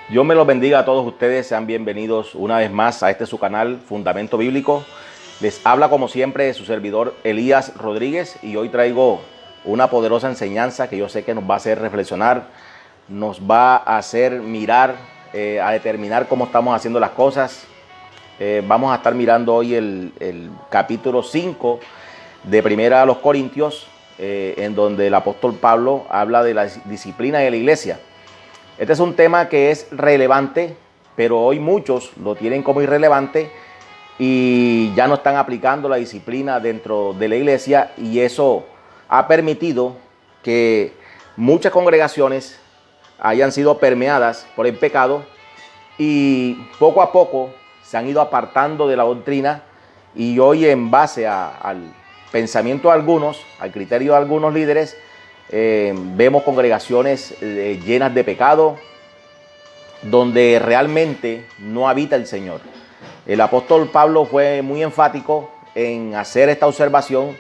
Dios me los bendiga a todos ustedes, sean bienvenidos una vez más a su canal Fundamento Bíblico. Les habla como siempre su servidor Elías Rodríguez y hoy traigo una poderosa enseñanza que yo sé que nos va a hacer reflexionar, nos va a hacer mirar, a determinar cómo estamos haciendo las cosas. Vamos a estar mirando hoy el capítulo 5 de Primera a los Corintios, en donde el apóstol Pablo habla de la disciplina de la iglesia. Este es un tema que es relevante, pero hoy muchos lo tienen como irrelevante y ya no están aplicando la disciplina dentro de la iglesia, y eso ha permitido que muchas congregaciones hayan sido permeadas por el pecado y poco a poco se han ido apartando de la doctrina, y hoy en base al pensamiento de algunos, al criterio de algunos líderes, vemos congregaciones llenas de pecado, donde realmente no habita el Señor. El apóstol Pablo fue muy enfático en hacer esta observación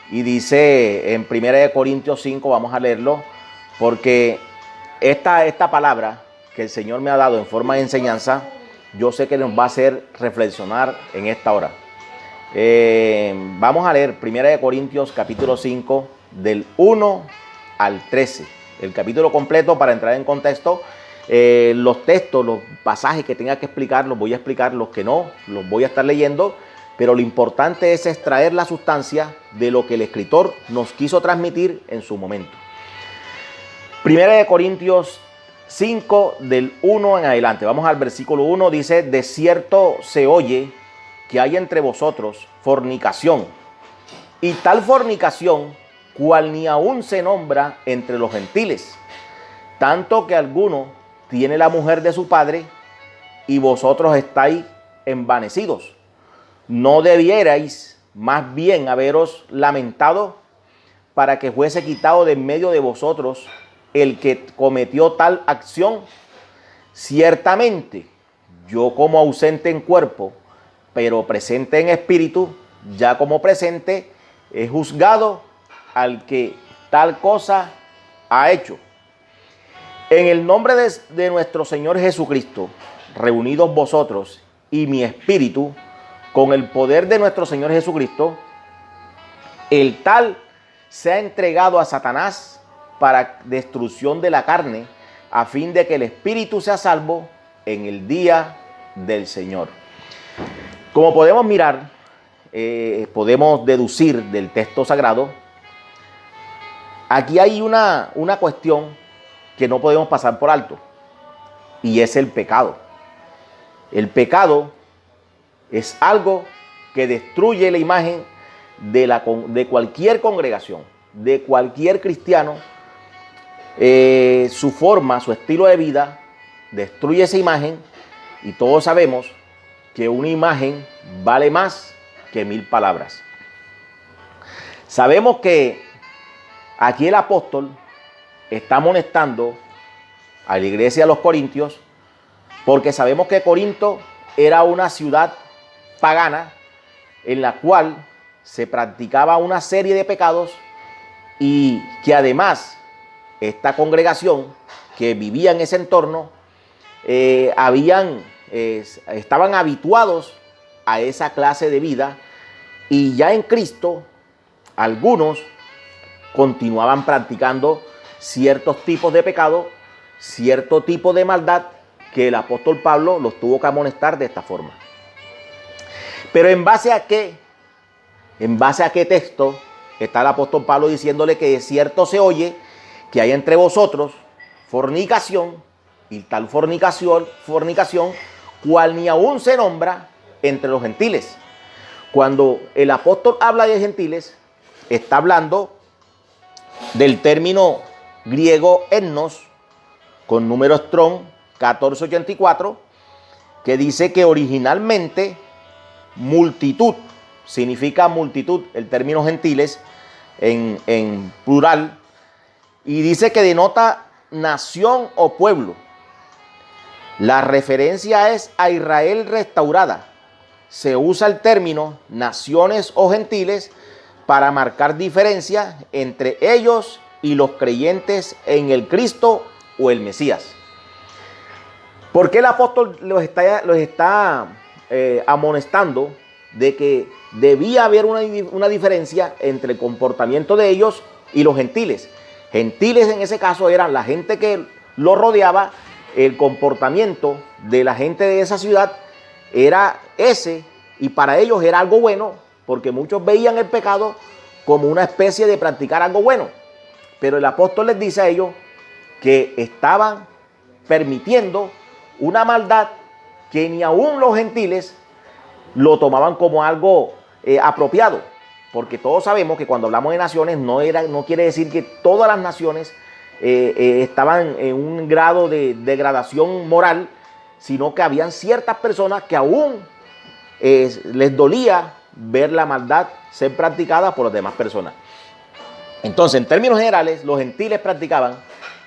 y dice en 1 Corintios 5, vamos a leerlo, porque esta palabra que el Señor me ha dado en forma de enseñanza, yo sé que nos va a hacer reflexionar en esta hora. Vamos a leer 1 Corintios capítulo 5 del 1 al 13, el capítulo completo para entrar en contexto. Los textos, los pasajes que tenga que explicar, los voy a explicar, los que no, los voy a estar leyendo, pero lo importante es extraer la sustancia de lo que el escritor nos quiso transmitir en su momento. 1 Corintios 5 del 1 en adelante, vamos al versículo 1, dice: de cierto se oye que hay entre vosotros fornicación, y tal fornicación cual ni aún se nombra entre los gentiles, tanto que alguno tiene la mujer de su padre, y vosotros estáis envanecidos. ¿No debierais más bien haberos lamentado para que fuese quitado de en medio de vosotros el que cometió tal acción? Ciertamente, yo como ausente en cuerpo, pero presente en espíritu, ya como presente, he juzgado al que tal cosa ha hecho. En el nombre de nuestro Señor Jesucristo, reunidos vosotros y mi espíritu, con el poder de nuestro Señor Jesucristo, el tal se ha entregado a Satanás para destrucción de la carne, a fin de que el espíritu sea salvo en el día del Señor. Como podemos mirar, podemos deducir del texto sagrado, aquí hay una cuestión que no podemos pasar por alto, y es el pecado. El pecado es algo que destruye la imagen de cualquier congregación, de cualquier cristiano. Su forma, su estilo de vida destruye esa imagen, y todos sabemos que una imagen vale más que 1000 palabras. Sabemos que aquí el apóstol está amonestando a la iglesia de los Corintios, porque sabemos que Corinto era una ciudad pagana en la cual se practicaba una serie de pecados, y que además esta congregación que vivía en ese entorno estaban habituados a esa clase de vida, y ya en Cristo algunos continuaban practicando ciertos tipos de pecado, cierto tipo de maldad, que el apóstol Pablo los tuvo que amonestar de esta forma. Pero ¿en base a qué? ¿En base a qué texto está el apóstol Pablo diciéndole que de cierto se oye que hay entre vosotros fornicación, y tal fornicación cual ni aún se nombra entre los gentiles? Cuando el apóstol habla de gentiles, está hablando del término griego etnos, con número Strong 1484, que dice que originalmente multitud significa multitud, el término gentiles en plural, y dice que denota nación o pueblo. La referencia es a Israel restaurada. Se usa el término naciones o gentiles para marcar diferencia entre ellos y los creyentes en el Cristo o el Mesías. ¿Por qué el apóstol los está amonestando de que debía haber una diferencia entre el comportamiento de ellos y los gentiles? Gentiles en ese caso eran la gente que lo rodeaba. El comportamiento de la gente de esa ciudad era ese, y para ellos era algo bueno, porque muchos veían el pecado como una especie de practicar algo bueno. Pero el apóstol les dice a ellos que estaban permitiendo una maldad que ni aún los gentiles lo tomaban como algo apropiado. Porque todos sabemos que cuando hablamos de naciones no quiere decir que todas las naciones estaban en un grado de degradación moral, sino que habían ciertas personas que aún les dolía ver la maldad ser practicada por las demás personas. Entonces, en términos generales, los gentiles practicaban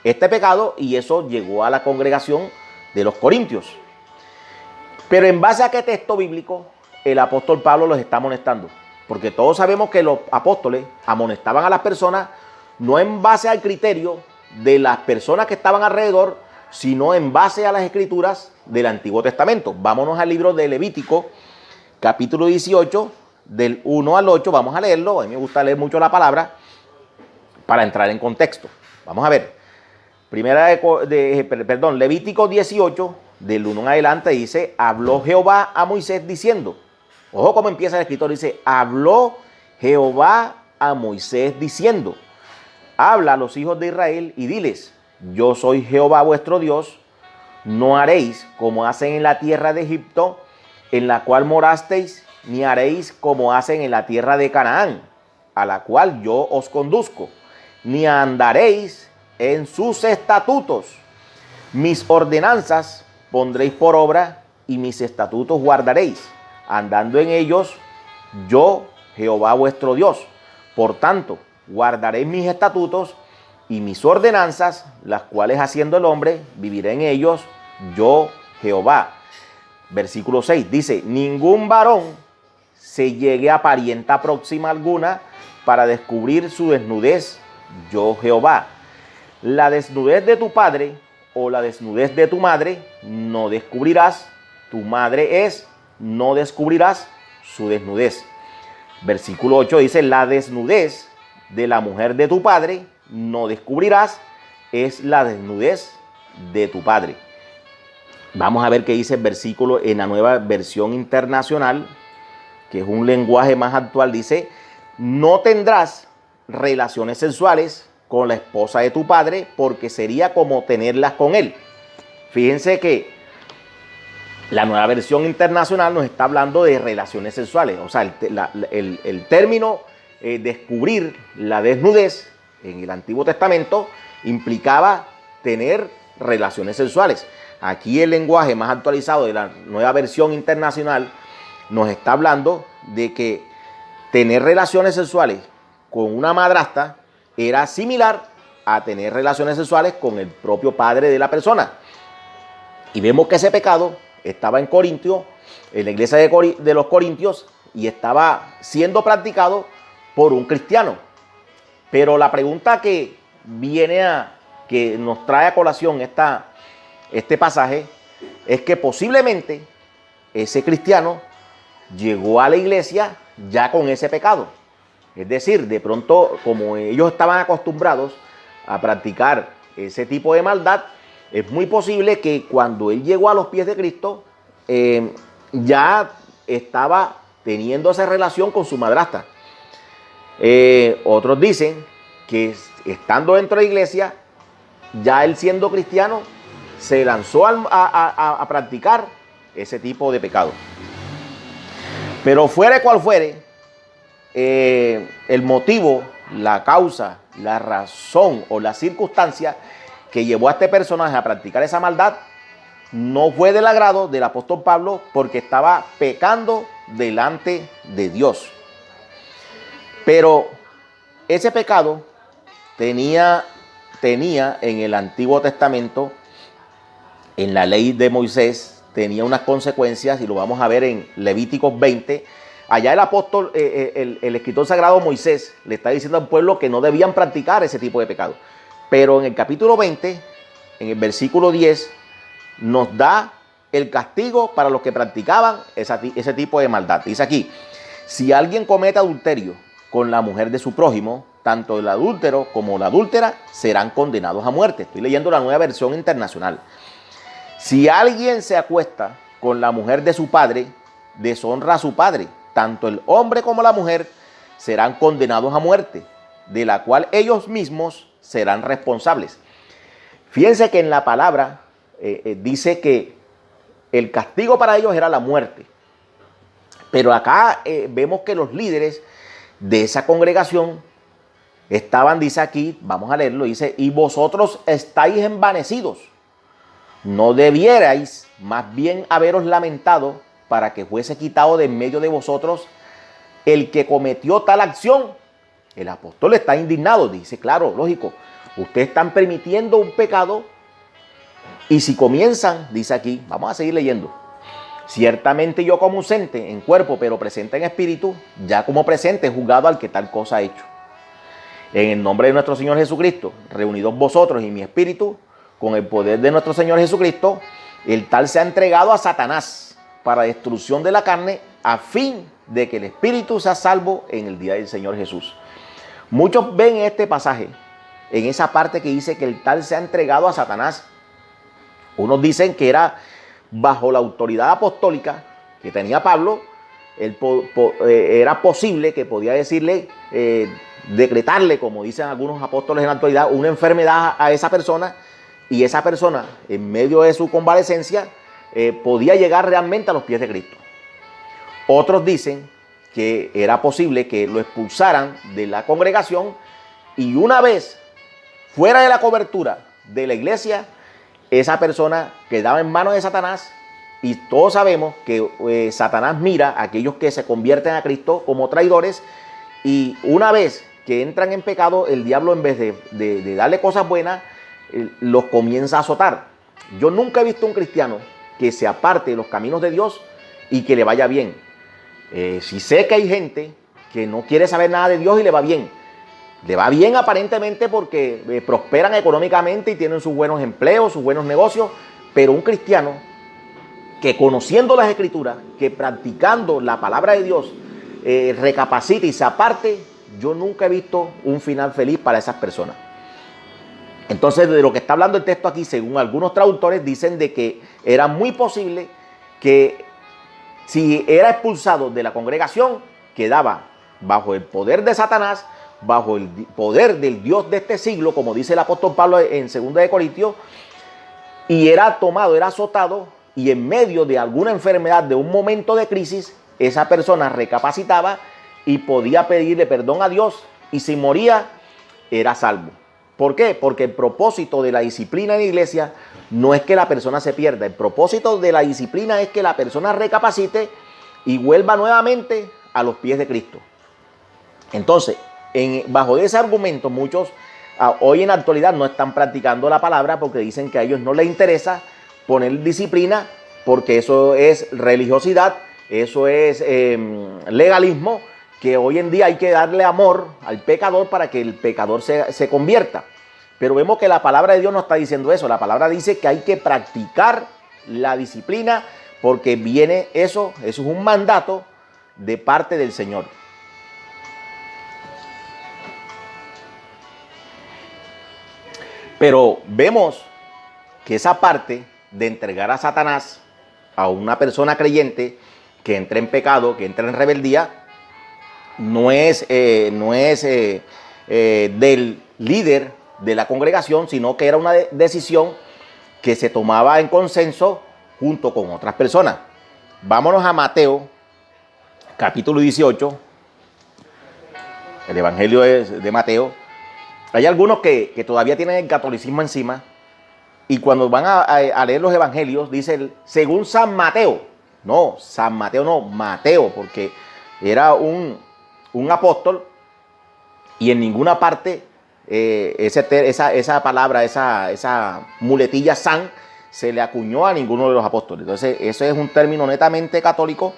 este pecado y eso llegó a la congregación de los corintios. Pero ¿en base a qué texto bíblico el apóstol Pablo los está amonestando? Porque todos sabemos que los apóstoles amonestaban a las personas no en base al criterio de las personas que estaban alrededor, sino en base a las escrituras del Antiguo Testamento. Vámonos al libro de Levítico, capítulo 18, del 1 al 8. Vamos a leerlo. A mí me gusta leer mucho la palabra para entrar en contexto. Vamos a ver. Levítico 18, del 1 en adelante, dice: habló Jehová a Moisés diciendo. Ojo cómo empieza el escritor, dice: habló Jehová a Moisés diciendo, habla a los hijos de Israel y diles: yo soy Jehová vuestro Dios, no haréis como hacen en la tierra de Egipto, en la cual morasteis, ni haréis como hacen en la tierra de Canaán, a la cual yo os conduzco, ni andaréis en sus estatutos. Mis ordenanzas pondréis por obra y mis estatutos guardaréis, andando en ellos yo, Jehová vuestro Dios. Por tanto, guardaréis mis estatutos y mis ordenanzas, las cuales haciendo el hombre, viviré en ellos yo, Jehová. Versículo 6 dice: ningún varón se llegue a parienta próxima alguna para descubrir su desnudez, yo, Jehová. La desnudez de tu padre o la desnudez de tu madre no descubrirás. Tu madre es, no descubrirás su desnudez. Versículo 8 dice: la desnudez de la mujer de tu padre no descubrirás, es la desnudez de tu padre. Vamos a ver qué dice el versículo en la Nueva Versión Internacional, que es un lenguaje más actual. Dice: no tendrás relaciones sexuales con la esposa de tu padre, porque sería como tenerlas con él. Fíjense que la Nueva Versión Internacional nos está hablando de relaciones sexuales. O sea, el término descubrir la desnudez en el Antiguo Testamento implicaba tener relaciones sexuales. Aquí el lenguaje más actualizado de la Nueva Versión Internacional nos está hablando de que tener relaciones sexuales con una madrastra era similar a tener relaciones sexuales con el propio padre de la persona. Y vemos que ese pecado estaba en Corintio, en la iglesia de los Corintios, y estaba siendo practicado por un cristiano. Pero la pregunta que que nos trae a colación este pasaje es que posiblemente ese cristiano llegó a la iglesia ya con ese pecado. Es decir, de pronto, como ellos estaban acostumbrados a practicar ese tipo de maldad, es muy posible que cuando él llegó a los pies de Cristo, ya estaba teniendo esa relación con su madrastra. Otros dicen que estando dentro de la iglesia, ya él siendo cristiano, se lanzó a practicar ese tipo de pecado. Pero fuere cual fuere, el motivo, la causa, la razón o la circunstancia que llevó a este personaje a practicar esa maldad no fue del agrado del apóstol Pablo, porque estaba pecando delante de Dios. Pero ese pecado tenía en el Antiguo Testamento, en la ley de Moisés, tenía unas consecuencias, y lo vamos a ver en Levíticos 20. Allá el apóstol, el escritor sagrado Moisés, le está diciendo al pueblo que no debían practicar ese tipo de pecado. Pero en el capítulo 20, en el versículo 10, nos da el castigo para los que practicaban ese tipo de maldad. Dice aquí, si alguien comete adulterio con la mujer de su prójimo, tanto el adúltero como la adúltera serán condenados a muerte. Estoy leyendo la Nueva Versión Internacional. Si alguien se acuesta con la mujer de su padre, deshonra a su padre. Tanto el hombre como la mujer serán condenados a muerte, de la cual ellos mismos serán responsables. Fíjense que en la palabra dice que el castigo para ellos era la muerte. Pero acá vemos que los líderes de esa congregación estaban, dice aquí, vamos a leerlo, dice, y vosotros estáis envanecidos. No debierais más bien haberos lamentado para que fuese quitado de en medio de vosotros el que cometió tal acción. El apóstol está indignado, dice, claro, lógico, ustedes están permitiendo un pecado y si comienzan, dice aquí, vamos a seguir leyendo. Ciertamente yo como ausente en cuerpo, pero presente en espíritu, ya como presente he juzgado al que tal cosa ha hecho. En el nombre de nuestro Señor Jesucristo, reunidos vosotros y mi espíritu, con el poder de nuestro Señor Jesucristo, el tal se ha entregado a Satanás para destrucción de la carne, a fin de que el espíritu sea salvo en el día del Señor Jesús. Muchos ven este pasaje, en esa parte que dice que el tal se ha entregado a Satanás. Unos dicen que era bajo la autoridad apostólica que tenía Pablo, era posible que podía decirle, decretarle, como dicen algunos apóstoles en la actualidad, una enfermedad a esa persona, y esa persona, en medio de su convalecencia, podía llegar realmente a los pies de Cristo. Otros dicen que era posible que lo expulsaran de la congregación y una vez fuera de la cobertura de la iglesia, esa persona quedaba en manos de Satanás, y todos sabemos que Satanás mira a aquellos que se convierten a Cristo como traidores, y una vez que entran en pecado, el diablo, en vez de darle cosas buenas, los comienza a azotar. Yo nunca he visto un cristiano que se aparte de los caminos de Dios y que le vaya bien. Sí sé que hay gente que no quiere saber nada de Dios y le va bien. Le va bien aparentemente porque prosperan económicamente y tienen sus buenos empleos, sus buenos negocios, pero un cristiano que conociendo las Escrituras, que practicando la palabra de Dios, recapacite y se aparte, yo nunca he visto un final feliz para esas personas. Entonces, de lo que está hablando el texto aquí, según algunos traductores, dicen de que era muy posible que si era expulsado de la congregación, quedaba bajo el poder de Satanás, bajo el poder del Dios de este siglo, como dice el apóstol Pablo en 2 Corintios, y era tomado, era azotado, y en medio de alguna enfermedad, de un momento de crisis, esa persona recapacitaba y podía pedirle perdón a Dios, y si moría, era salvo. ¿Por qué? Porque el propósito de la disciplina en la iglesia no es que la persona se pierda. El propósito de la disciplina es que la persona recapacite y vuelva nuevamente a los pies de Cristo. Entonces, bajo ese argumento, muchos hoy en la actualidad no están practicando la palabra porque dicen que a ellos no les interesa poner disciplina porque eso es religiosidad, eso es legalismo, que hoy en día hay que darle amor al pecador para que el pecador se convierta. Pero vemos que la palabra de Dios no está diciendo eso. La palabra dice que hay que practicar la disciplina porque viene eso es un mandato de parte del Señor. Pero vemos que esa parte de entregar a Satanás a una persona creyente que entra en pecado, que entra en rebeldía, no es del líder de la congregación, sino que era una decisión que se tomaba en consenso junto con otras personas. Vámonos a Mateo, capítulo 18, el Evangelio de Mateo. Hay algunos que todavía tienen el catolicismo encima, y cuando van a leer los evangelios, dice según San Mateo. No, San Mateo no, Mateo, porque era un apóstol, y en ninguna parte esa palabra, esa muletilla San, se le acuñó a ninguno de los apóstoles. Entonces, eso es un término netamente católico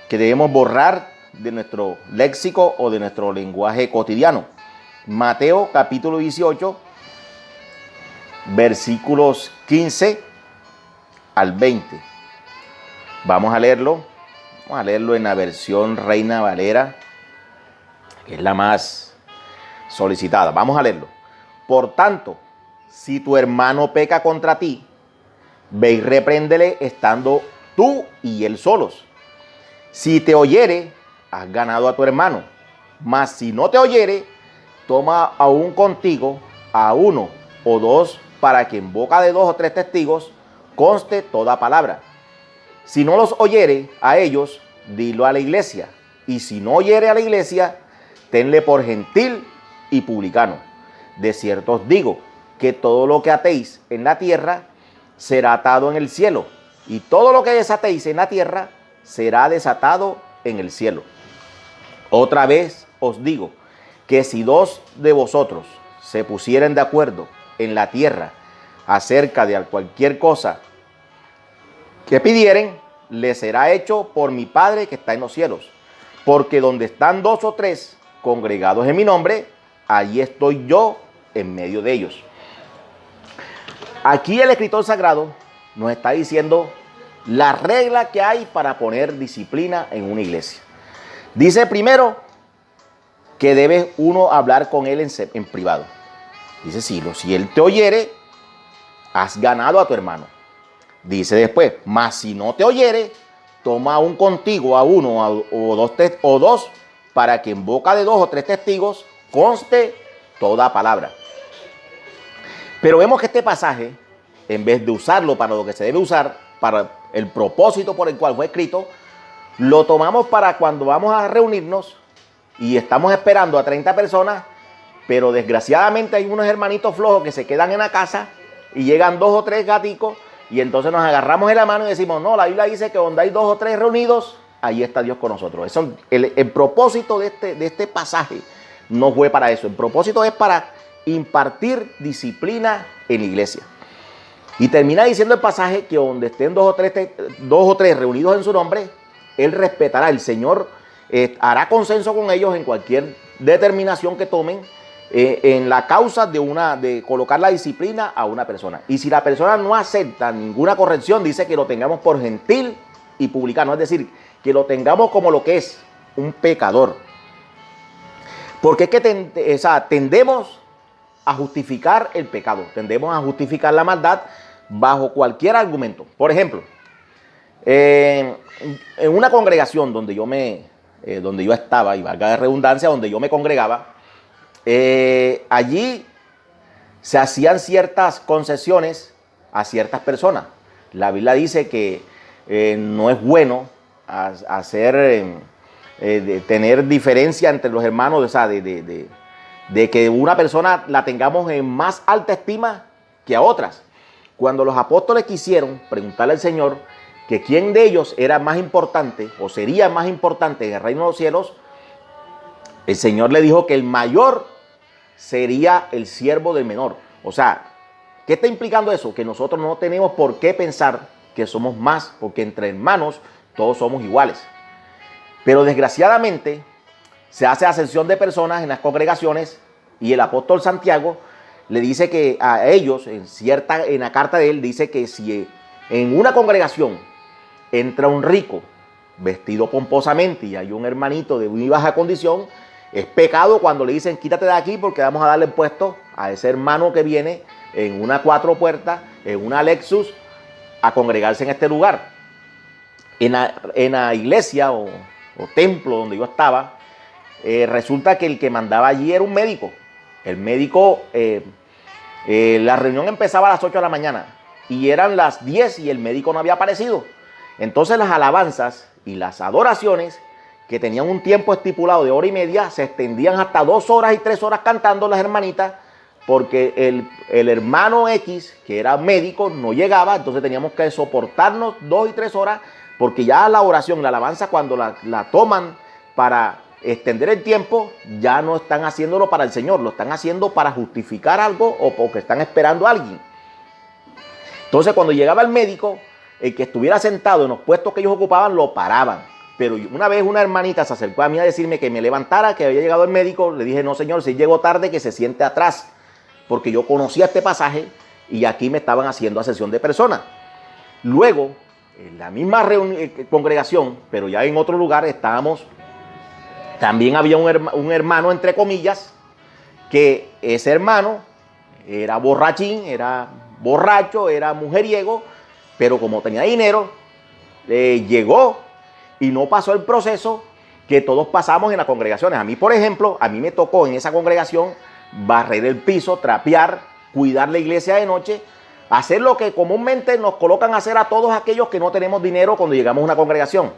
que debemos borrar de nuestro léxico o de nuestro lenguaje cotidiano. Mateo capítulo 18, versículos 15 al 20. Vamos a leerlo. Vamos a leerlo en la versión Reina Valera, que es la más solicitada. Vamos a leerlo. Por tanto, si tu hermano peca contra ti, ve y repréndele estando tú y él solos. Si te oyere, has ganado a tu hermano. Mas si no te oyere, toma aún contigo a uno o dos, para que en boca de 2 o 3 testigos conste toda palabra. Si no los oyere a ellos, dilo a la iglesia. Y si no oyere a la iglesia, tenle por gentil y publicano. De cierto os digo que todo lo que atéis en la tierra será atado en el cielo, y todo lo que desatéis en la tierra será desatado en el cielo. Otra vez os digo que si 2 de vosotros se pusieren de acuerdo en la tierra acerca de cualquier cosa que pidieren, les será hecho por mi Padre que está en los cielos. Porque donde están 2 o 3 congregados en mi nombre, allí estoy yo en medio de ellos. Aquí el escritor sagrado nos está diciendo la regla que hay para poner disciplina en una iglesia. Dice primero que debe uno hablar con él en privado. Dice, si él te oyere, has ganado a tu hermano. Dice después, mas si no te oyere, toma aún contigo a uno o dos, para que en boca de 2 o 3 testigos conste toda palabra. Pero vemos que este pasaje, en vez de usarlo para lo que se debe usar, para el propósito por el cual fue escrito, lo tomamos para cuando vamos a reunirnos y estamos esperando a 30 personas, pero desgraciadamente hay unos hermanitos flojos que se quedan en la casa y llegan 2 o 3 gaticos, y entonces nos agarramos en la mano y decimos, no, la Biblia dice que donde hay 2 o 3 reunidos, ahí está Dios con nosotros. Eso, el propósito de este pasaje no fue para eso. El propósito es para impartir disciplina en la iglesia. Y termina diciendo el pasaje que donde estén 2 o 3 reunidos en su nombre, Él respetará. El Señor hará consenso con ellos en cualquier determinación que tomen en la causa de colocar la disciplina a una persona. Y si la persona no acepta ninguna corrección, dice que lo tengamos por gentil y publicano. Es decir, que lo tengamos como lo que es, un pecador. Porque es que tendemos a justificar el pecado, tendemos a justificar la maldad bajo cualquier argumento. Por ejemplo, en una congregación donde yo estaba, y valga la redundancia, donde yo me congregaba, allí se hacían ciertas concesiones a ciertas personas. La Biblia dice que no es bueno tener diferencia entre los hermanos, o sea, de que una persona la tengamos en más alta estima que a otras. Cuando los apóstoles quisieron preguntarle al Señor que quién de ellos era más importante o sería más importante en el reino de los cielos, el Señor le dijo que el mayor sería el siervo del menor. O sea, ¿qué está implicando eso? Que nosotros no tenemos por qué pensar que somos más, porque entre hermanos todos somos iguales. Pero desgraciadamente se hace ascensión de personas en las congregaciones, y el apóstol Santiago le dice que a ellos, en la carta de él, dice que si en una congregación entra un rico vestido pomposamente y hay un hermanito de muy baja condición, es pecado cuando le dicen quítate de aquí porque vamos a darle puesto a ese hermano que viene en una 4 puertas, en una Lexus, a congregarse en este lugar. En la iglesia o templo donde yo estaba, resulta que el que mandaba allí era un médico. El médico, la reunión empezaba a las 8 de la mañana y eran las 10 y el médico no había aparecido. Entonces las alabanzas y las adoraciones, que tenían un tiempo estipulado de 1 hora y media, se extendían hasta 2 horas y 3 horas cantando las hermanitas, porque el hermano X, que era médico, no llegaba. Entonces teníamos que soportarnos 2 y 3 horas, porque ya la oración, la alabanza, cuando la toman para extender el tiempo, ya no están haciéndolo para el Señor, lo están haciendo para justificar algo o porque están esperando a alguien. Entonces cuando llegaba el médico, el que estuviera sentado en los puestos que ellos ocupaban, lo paraban. Pero una vez una hermanita se acercó a mí a decirme que me levantara, que había llegado el médico. Le dije, no señor, si llegó tarde, que se siente atrás, porque yo conocía este pasaje y aquí me estaban haciendo ascensión de personas. Luego, en la misma congregación, pero ya en otro lugar, también había un hermano, entre comillas, que ese hermano era borrachín, era borracho, era mujeriego, pero como tenía dinero, llegó y no pasó el proceso que todos pasamos en las congregaciones. A mí, por ejemplo, a mí me tocó en esa congregación barrer el piso, trapear, cuidar la iglesia de noche, hacer lo que comúnmente nos colocan a hacer a todos aquellos que no tenemos dinero cuando llegamos a una congregación.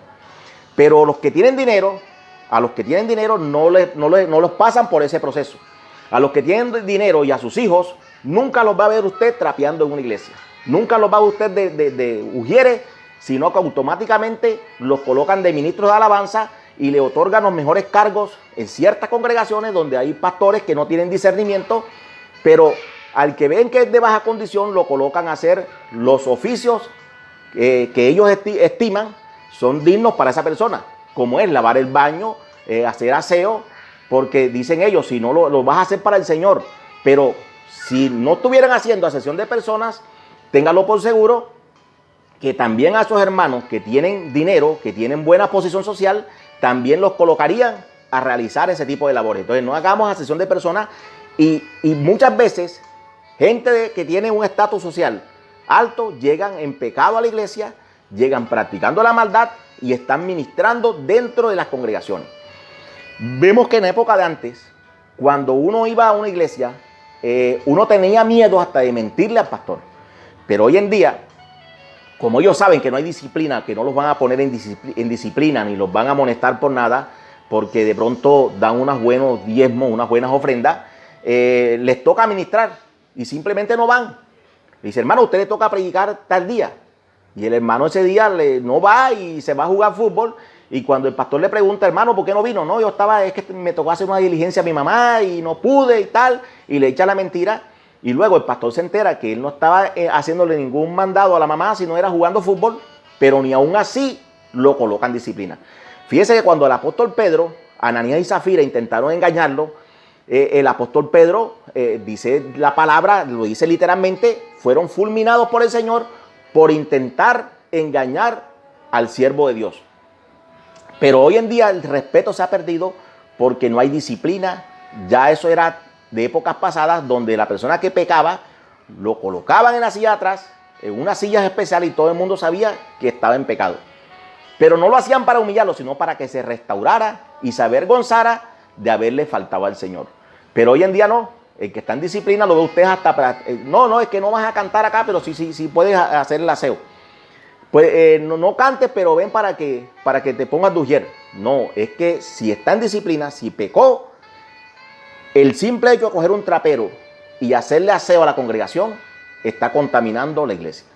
Pero los que tienen dinero, a los que tienen dinero no los pasan por ese proceso. A los que tienen dinero y a sus hijos, nunca los va a ver usted trapeando en una iglesia. Nunca los va a ver usted de ujieres, sino que automáticamente los colocan de ministros de alabanza y le otorgan los mejores cargos en ciertas congregaciones donde hay pastores que no tienen discernimiento, pero al que ven que es de baja condición lo colocan a hacer los oficios que ellos estiman son dignos para esa persona, como es lavar el baño, hacer aseo, porque dicen ellos, si no lo vas a hacer para el Señor, pero si no estuvieran haciendo asesión de personas, téngalo por seguro que también a esos hermanos que tienen dinero, que tienen buena posición social, también los colocarían a realizar ese tipo de labores. Entonces no hagamos asesión de personas y muchas veces gente que tiene un estatus social alto llegan en pecado a la iglesia, llegan practicando la maldad y están ministrando dentro de las congregaciones. Vemos que en la época de antes, cuando uno iba a una iglesia, uno tenía miedo hasta de mentirle al pastor. Pero hoy en día, como ellos saben que no hay disciplina, que no los van a poner en disciplina ni los van a amonestar por nada, porque de pronto dan unos buenos diezmos, unas buenas ofrendas, les toca ministrar y simplemente no van. Le dice, hermano, a usted le toca predicar tal día. Y el hermano ese día no va y se va a jugar fútbol. Y cuando el pastor le pregunta, hermano, ¿por qué no vino? No, es que me tocó hacer una diligencia a mi mamá y no pude y tal. Y le echa la mentira. Y luego el pastor se entera que él no estaba haciéndole ningún mandado a la mamá, sino era jugando fútbol. Pero ni aún así lo colocan disciplina. Fíjese que cuando el apóstol Pedro, Ananías y Zafira intentaron engañarlo, el apóstol Pedro, dice la palabra, lo dice literalmente, fueron fulminados por el Señor por intentar engañar al siervo de Dios. Pero hoy en día el respeto se ha perdido porque no hay disciplina. Ya eso era de épocas pasadas donde la persona que pecaba lo colocaban en la silla de atrás, en unas sillas especiales y todo el mundo sabía que estaba en pecado. Pero no lo hacían para humillarlo, sino para que se restaurara y se avergonzara de haberle faltado al Señor. Pero hoy en día no. El que está en disciplina lo ve usted hasta para... No, es que no vas a cantar acá, pero sí puedes hacer el aseo. Pues no cantes, pero ven para que te pongas de ujier. No, es que si está en disciplina, si pecó, el simple hecho de coger un trapero y hacerle aseo a la congregación está contaminando la iglesia.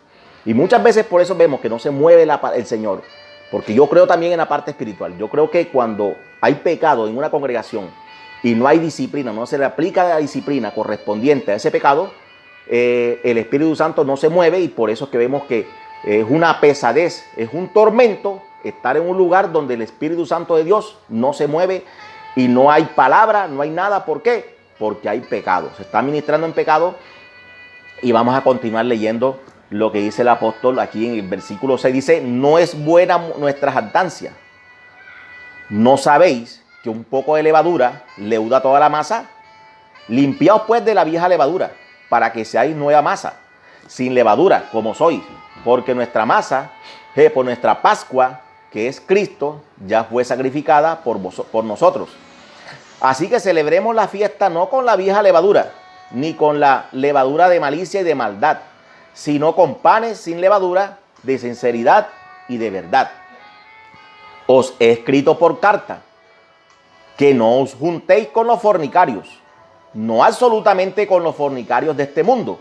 Y muchas veces por eso vemos que no se mueve el Señor. Porque yo creo también en la parte espiritual. Yo creo que cuando hay pecado en una congregación y no hay disciplina, no se le aplica la disciplina correspondiente a ese pecado, el Espíritu Santo no se mueve y por eso es que vemos que es una pesadez, es un tormento estar en un lugar donde el Espíritu Santo de Dios no se mueve y no hay palabra, no hay nada. ¿Por qué? Porque hay pecado. Se está ministrando en pecado y vamos a continuar leyendo lo que dice el apóstol aquí en el versículo 6. Dice, no es buena nuestra jactancia. ¿No sabéis que un poco de levadura leuda toda la masa? Limpiaos pues de la vieja levadura para que seáis nueva masa, sin levadura como sois. Porque nuestra masa, por nuestra Pascua, que es Cristo, ya fue sacrificada por nosotros. Así que celebremos la fiesta no con la vieja levadura, ni con la levadura de malicia y de maldad, sino con panes sin levadura, de sinceridad y de verdad. Os he escrito por carta que no os juntéis con los fornicarios, no absolutamente con los fornicarios de este mundo,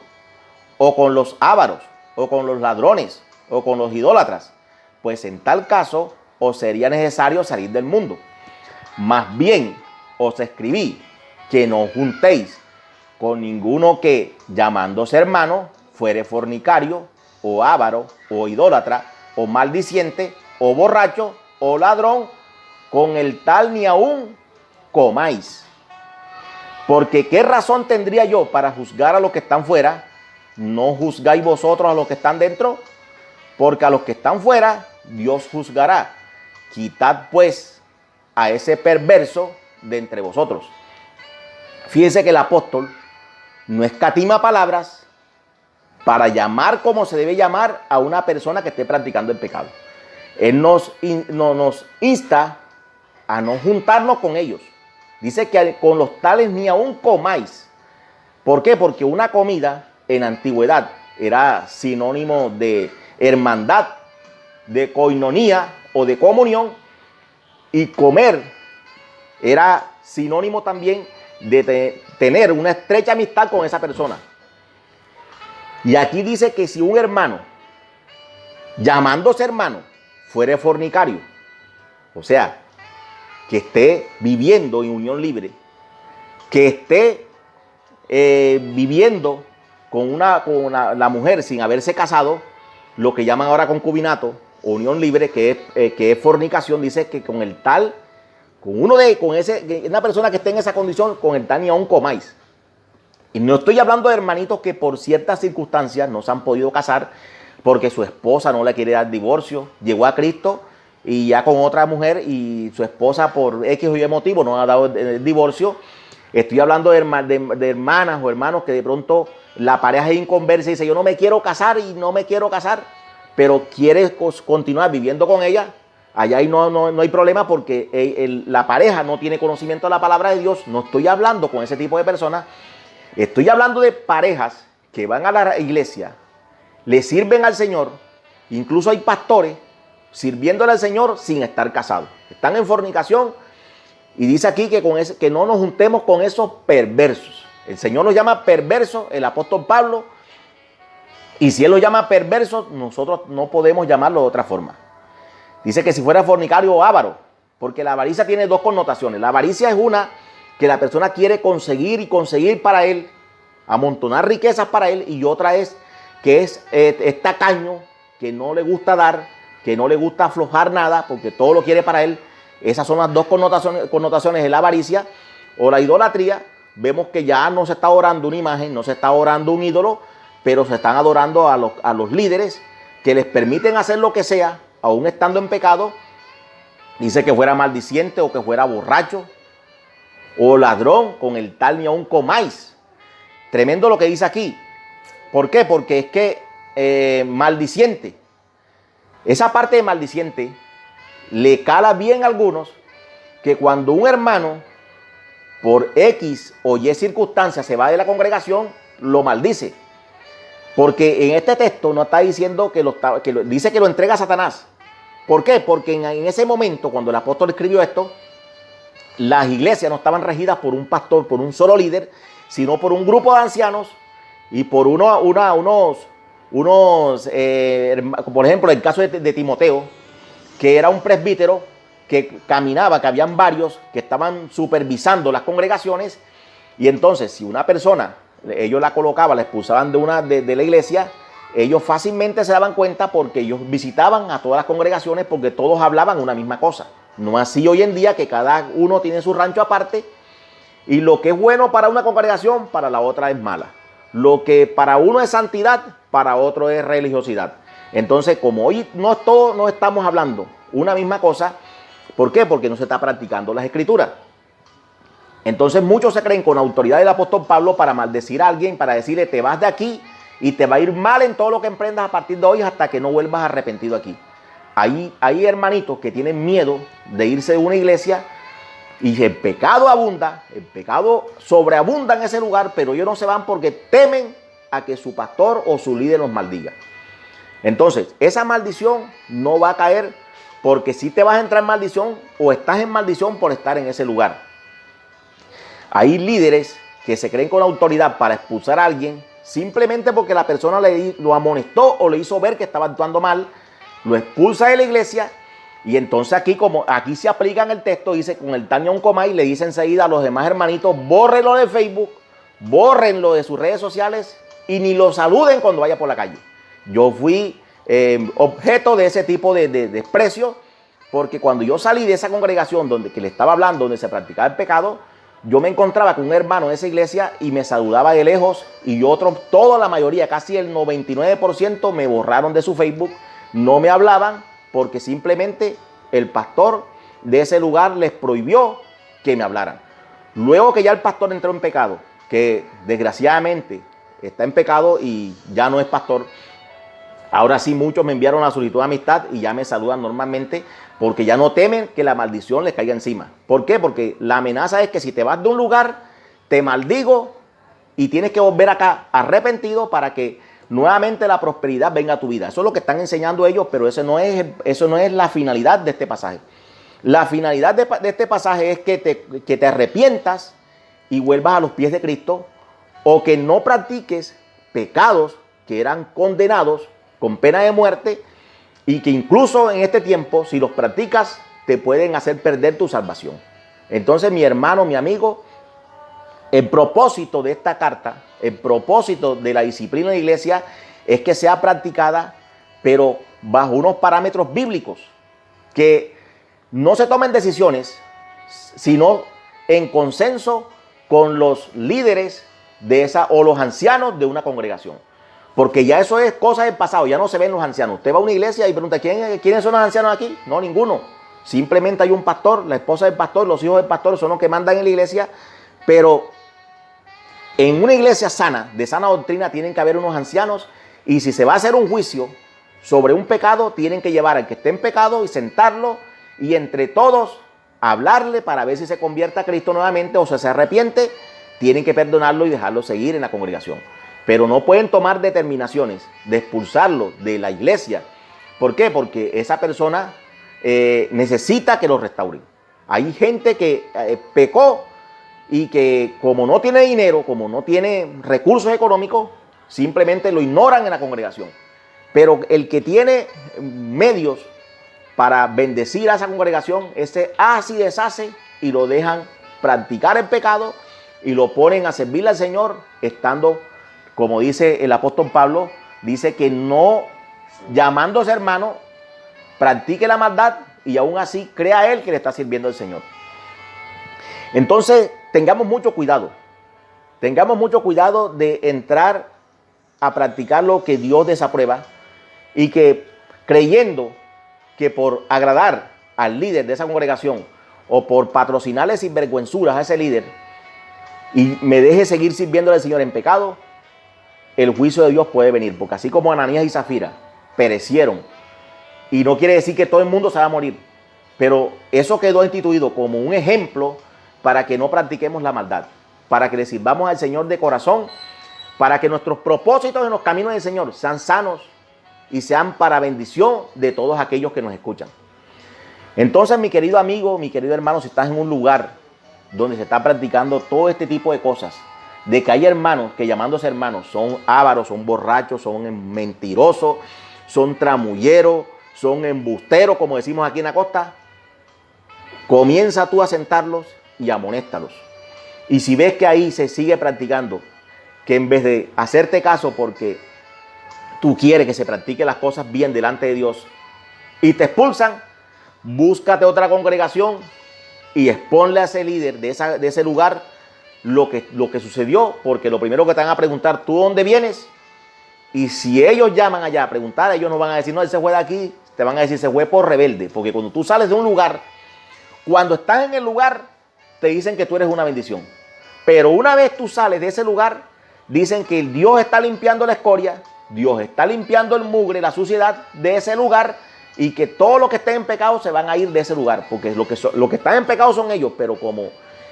o con los ávaros, o con los ladrones, o con los idólatras, pues en tal caso os sería necesario salir del mundo. Más bien os escribí que no os juntéis con ninguno que, llamándose hermano, fuere fornicario, o avaro, o idólatra, o maldiciente, o borracho, o ladrón, con el tal ni aún comáis. Porque ¿qué razón tendría yo para juzgar a los que están fuera? ¿No juzgáis vosotros a los que están dentro? porque a los que están fuera Dios juzgará. Quitad pues a ese perverso de entre vosotros. Fíjense que el apóstol no escatima palabras para llamar como se debe llamar a una persona que esté practicando el pecado. Él nos insta a no juntarnos con ellos. Dice que con los tales ni aún comáis. ¿Por qué? Porque una comida en la antigüedad era sinónimo de hermandad, de coinonía o de comunión, y comer era sinónimo también de tener una estrecha amistad con esa persona. Y aquí dice que si un hermano, llamándose hermano, fuere fornicario, o sea, que esté viviendo en unión libre, que esté viviendo con la mujer sin haberse casado, lo que llaman ahora concubinato, unión libre, que es fornicación, dice que con el tal, una persona que esté en esa condición, con el tal ni aún comáis. Y no estoy hablando de hermanitos que por ciertas circunstancias no se han podido casar porque su esposa no le quiere dar divorcio, llegó a Cristo y ya con otra mujer y su esposa por X o Y motivo no ha dado el divorcio. Estoy hablando de hermanas o hermanos que de pronto la pareja es inconversa y dice yo no me quiero casar y no me quiero casar, pero quiere continuar viviendo con ella. Allá ahí no hay problema porque la pareja no tiene conocimiento de la palabra de Dios. No estoy hablando con ese tipo de personas. Estoy hablando de parejas que van a la iglesia, le sirven al Señor, incluso hay pastores sirviéndole al Señor sin estar casados. Están en fornicación y dice aquí que no nos juntemos con esos perversos. El Señor nos llama perversos, el apóstol Pablo, y si Él los llama perversos, nosotros no podemos llamarlo de otra forma. Dice que si fuera fornicario o avaro, porque la avaricia tiene dos connotaciones. La avaricia es una que la persona quiere conseguir y conseguir para él, amontonar riquezas para él, y otra es que es tacaño, que no le gusta dar, que no le gusta aflojar nada, porque todo lo quiere para él. Esas son las dos connotaciones de la avaricia o la idolatría. Vemos que ya no se está adorando una imagen, no se está adorando un ídolo, pero se están adorando a los líderes que les permiten hacer lo que sea, aún estando en pecado. Dice que fuera maldiciente o que fuera borracho o ladrón, con el tal ni aún comáis. Tremendo lo que dice aquí. ¿Por qué? Porque es que maldiciente, esa parte de maldiciente le cala bien a algunos, que cuando un hermano por X o Y circunstancias se va de la congregación, lo maldice. Porque en este texto no está diciendo dice que lo entrega a Satanás. ¿Por qué? Porque en ese momento, cuando el apóstol escribió esto, las iglesias no estaban regidas por un pastor, por un solo líder, sino por un grupo de ancianos y por por ejemplo, el caso de Timoteo, que era un presbítero que caminaba, que habían varios que estaban supervisando las congregaciones, y entonces si una persona, ellos la colocaban, la expulsaban de la iglesia, ellos fácilmente se daban cuenta porque ellos visitaban a todas las congregaciones porque todos hablaban una misma cosa. No así hoy en día, que cada uno tiene su rancho aparte y lo que es bueno para una congregación, para la otra es mala. Lo que para uno es santidad, para otro es religiosidad. Entonces, como hoy no estamos hablando una misma cosa, ¿por qué? Porque no se está practicando las escrituras. Entonces muchos se creen con autoridad del apóstol Pablo para maldecir a alguien, para decirle te vas de aquí y te va a ir mal en todo lo que emprendas a partir de hoy hasta que no vuelvas arrepentido aquí. Hay hermanitos que tienen miedo de irse de una iglesia y el pecado abunda, el pecado sobreabunda en ese lugar, pero ellos no se van porque temen a que su pastor o su líder los maldiga. Entonces, esa maldición no va a caer porque si te vas a entrar en maldición o estás en maldición por estar en ese lugar. Hay líderes que se creen con autoridad para expulsar a alguien simplemente porque la persona lo amonestó o le hizo ver que estaba actuando mal, lo expulsa de la iglesia y entonces aquí se aplica en el texto, dice con el tal ni aún comáis, le dice enseguida a los demás hermanitos, bórrenlo de Facebook, bórrenlo de sus redes sociales y ni lo saluden cuando vaya por la calle. Yo fui objeto de ese tipo de desprecio, porque cuando yo salí de esa congregación que le estaba hablando, donde se practicaba el pecado, yo me encontraba con un hermano de esa iglesia y me saludaba de lejos y otros, toda la mayoría, casi el 99% me borraron de su Facebook no me hablaban porque simplemente el pastor de ese lugar les prohibió que me hablaran. Luego que ya el pastor entró en pecado, que desgraciadamente está en pecado y ya no es pastor, ahora sí muchos me enviaron la solicitud de amistad y ya me saludan normalmente porque ya no temen que la maldición les caiga encima. ¿Por qué? Porque la amenaza es que si te vas de un lugar, te maldigo y tienes que volver acá arrepentido para que nuevamente la prosperidad venga a tu vida. Eso es lo que están enseñando ellos, pero eso no es la finalidad de este pasaje. La finalidad de este pasaje es que te arrepientas y vuelvas a los pies de Cristo, o que no practiques pecados que eran condenados con pena de muerte y que incluso en este tiempo, si los practicas, te pueden hacer perder tu salvación. Entonces, mi hermano, mi amigo, el propósito de esta carta, el propósito de la disciplina de la iglesia es que sea practicada, pero bajo unos parámetros bíblicos, que no se tomen decisiones, sino en consenso con los líderes de esa o los ancianos de una congregación. Porque ya eso es cosa del pasado, ya no se ven los ancianos. Usted va a una iglesia y pregunta, ¿quiénes son los ancianos aquí? No, ninguno. Simplemente hay un pastor, la esposa del pastor, los hijos del pastor son los que mandan en la iglesia, pero en una iglesia sana, de sana doctrina, tienen que haber unos ancianos, y si se va a hacer un juicio sobre un pecado, tienen que llevar al que esté en pecado y sentarlo y entre todos hablarle para ver si se convierte a Cristo nuevamente o se arrepiente. Tienen que perdonarlo y dejarlo seguir en la congregación. Pero no pueden tomar determinaciones de expulsarlo de la iglesia. ¿Por qué? Porque esa persona necesita que lo restauren. Hay gente que pecó y que como no tiene dinero, como no tiene recursos económicos, simplemente lo ignoran en la congregación. Pero el que tiene medios para bendecir a esa congregación, ese hace y deshace y lo dejan practicar el pecado y lo ponen a servirle al Señor, estando, como dice el apóstol Pablo, dice que no, llamándose hermano, practique la maldad y aún así crea él que le está sirviendo al Señor. Entonces, tengamos mucho cuidado de entrar a practicar lo que Dios desaprueba, y que creyendo que por agradar al líder de esa congregación o por patrocinarle sinvergüenzuras a ese líder y me deje seguir sirviéndole al Señor en pecado, el juicio de Dios puede venir. Porque así como Ananías y Zafira perecieron, y no quiere decir que todo el mundo se va a morir, pero eso quedó instituido como un ejemplo para que no practiquemos la maldad, para que le sirvamos al Señor de corazón, para que nuestros propósitos en los caminos del Señor sean sanos y sean para bendición de todos aquellos que nos escuchan. Entonces, mi querido amigo, mi querido hermano, si estás en un lugar donde se está practicando todo este tipo de cosas, de que hay hermanos que llamándose hermanos son ávaros, son borrachos, son mentirosos, son tramulleros, son embusteros, como decimos aquí en la costa, comienza tú a sentarlos y amonéstalos. Y si ves que ahí se sigue practicando, que en vez de hacerte caso porque tú quieres que se practique las cosas bien delante de Dios y te expulsan, búscate otra congregación y exponle a ese líder de ese lugar lo que sucedió, porque lo primero que te van a preguntar, ¿tú dónde vienes? Y si ellos llaman allá a preguntar, ellos no van a decir, no, él se fue de aquí, te van a decir, se fue por rebelde, porque cuando tú sales de un lugar, cuando estás en el lugar, te dicen que tú eres una bendición. Pero una vez tú sales de ese lugar, dicen que Dios está limpiando la escoria, Dios está limpiando el mugre, la suciedad de ese lugar, y que todos los que estén en pecado se van a ir de ese lugar, porque lo que están en pecado son ellos, pero como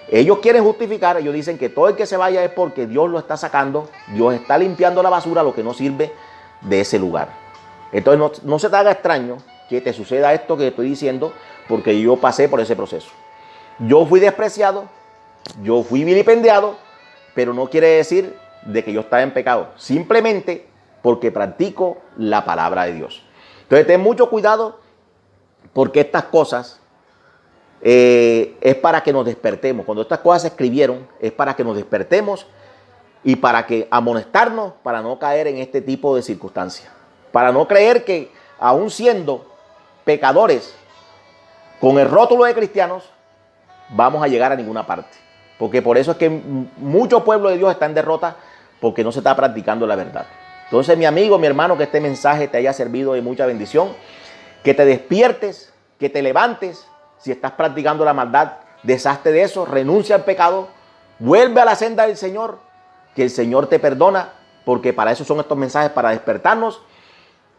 ellos quieren justificar, ellos dicen que todo el que se vaya es porque Dios lo está sacando, Dios está limpiando la basura, lo que no sirve de ese lugar. Entonces no se te haga extraño que te suceda esto que estoy diciendo, porque yo pasé por ese proceso. Yo fui despreciado, yo fui vilipendiado, pero no quiere decir de que yo estaba en pecado, simplemente porque practico la palabra de Dios. Entonces ten mucho cuidado, porque estas cosas es para que nos despertemos. Cuando estas cosas se escribieron es para que nos despertemos y para que amonestarnos para no caer en este tipo de circunstancias, para no creer que aún siendo pecadores con el rótulo de cristianos vamos a llegar a ninguna parte, porque por eso es que mucho pueblo de Dios está en derrota, porque no se está practicando la verdad. Entonces, mi amigo, mi hermano, que este mensaje te haya servido de mucha bendición, que te despiertes, que te levantes. Si estás practicando la maldad, deshazte de eso, renuncia al pecado, vuelve a la senda del Señor, que el Señor te perdona, porque para eso son estos mensajes, para despertarnos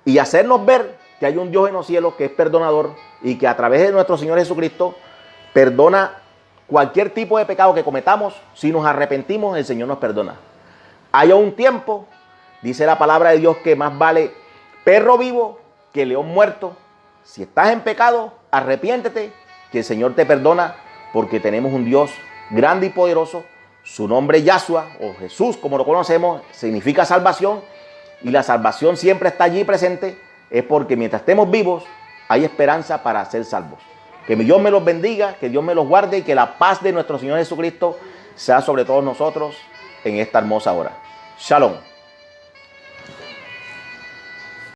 y hacernos ver que hay un Dios en los cielos que es perdonador y que a través de nuestro Señor Jesucristo perdona cualquier tipo de pecado que cometamos. Si nos arrepentimos, el Señor nos perdona. Hay un tiempo, dice la palabra de Dios, que más vale perro vivo que león muerto. Si estás en pecado, arrepiéntete, que el Señor te perdona, porque tenemos un Dios grande y poderoso. Su nombre Yahshua, o Jesús, como lo conocemos, significa salvación. Y la salvación siempre está allí presente. Es porque mientras estemos vivos, hay esperanza para ser salvos. Que Dios me los bendiga, que Dios me los guarde y que la paz de nuestro Señor Jesucristo sea sobre todos nosotros en esta hermosa hora. Shalom.